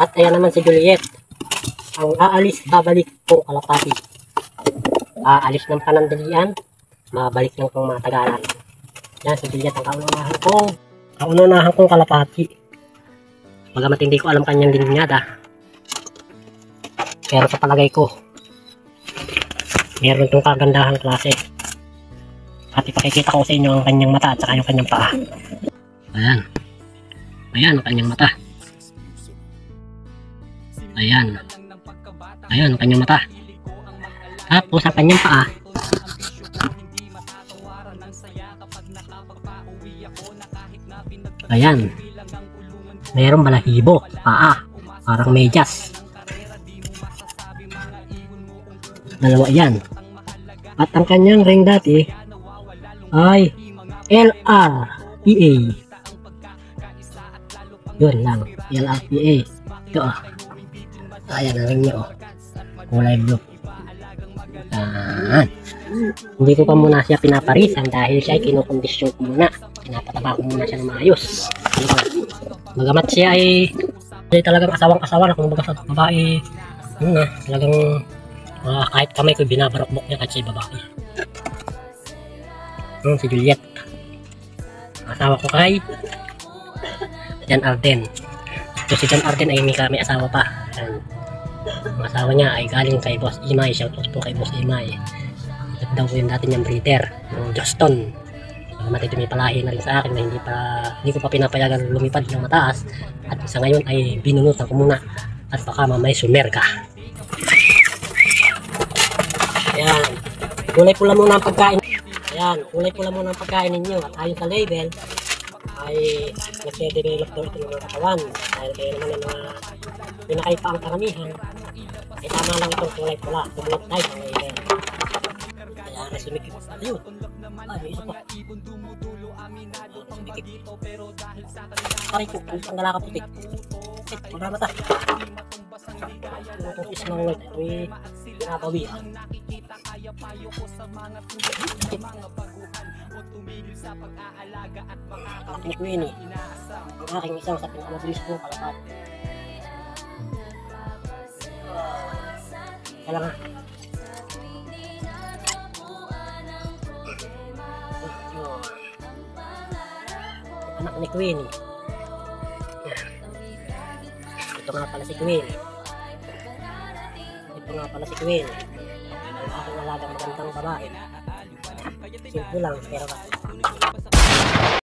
At ayan naman si Juliet. Ang aalis, babalik po kalapati. Aalis ng panandalian, mabalik ng pang matagalan. Yan si Juliet ang kaununahan kong kalapati. Bagamat hindi ko alam kanyang linyada, pero sa palagay ko meron itong kagandahang klase. At ipakikita ko sa inyo ang kanyang mata at saka yung kanyang paa. Ayan. Ayan ang kanyang mata. Ayan. Ayan ang kanyang mata. Tapos ang kanyang paa. Ayan. Mayroong balahibo. Paa. Parang medyas. Dalawa yan. At ang kanyang ring dati ay LRPA. Yun lang. LRPA. Ito ayan ang ring niya kulay blue. Hindi ko pa muna siya pinaparisan dahil siya ay kinukondisyon ko muna. Pinapataba ko muna siya ng maayos. Magamat siya ay talagang asawang-asawa na kung baga sa babae. Talagang kahit kamay ko binabarokbok niya kahit siya babae. Si Juliet. Asawa ko kay John Arden. So si John Arden ay may asawa pa. Ang asawa niya ay galing kay Boss Imay. Shoutout po kay Boss Imay. Ito daw po yung dati niyang breeder, yung Juston. Bagamat ito may palahi na rin sa akin na hindi ko pa pinapayagan lumipad ng mataas. At sa ngayon ay binunutan ko muna. At baka mamay sumerga. Ayan. Kulay pula muna ang pagkain. Ayan. Kulay pula muna ang pagkain ninyo. At ayon sa label ay nagse-develop daw ito ng mga katawan. Dahil kaya naman ang mga pinakaipa ang karamihan ay tama lang itong kulay pula. Tumulot tayo sa label. Ayan. Nasumikip. Ayun. May isa pa. Nasumikip. Aray ko. Ang galaka putik. Wala mata. Itong fish ng world ay nakabawi. Ang Queenie, ang aking isang sa pinakamabilis kong kalapat. Kaya nga. Anak ni Queenie. Ito nga pala si Queenie. Ito nga pala si Queenie. Ang aking alagang magandang babae. Simple lang pero